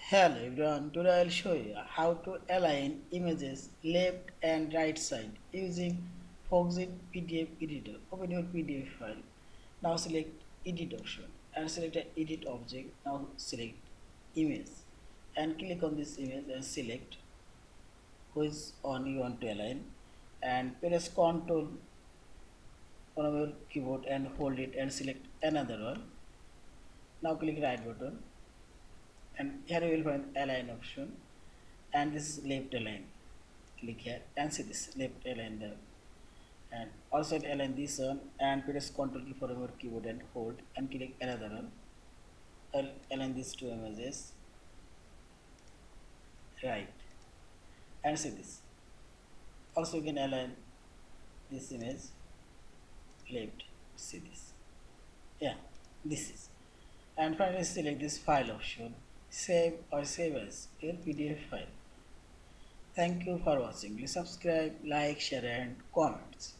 Hello everyone, today I'll show you how to align images left and right side using Foxit PDF editor. Open your PDF file. Now select edit option and select an edit object. Now select image and click on this image and select which one you want to align and press Ctrl on your keyboard and hold it and select another one. Now click right button and here you will find align option and this is left align. Click here and see this left align there and also align this one and press Ctrl key for your keyboard and hold and click another one. I'll align these two images right and see this. Also you can align this image left. See this. Yeah, this is. And finally select this file option. Save or save as your PDF file. Thank you for watching. Please subscribe, like, share and comments.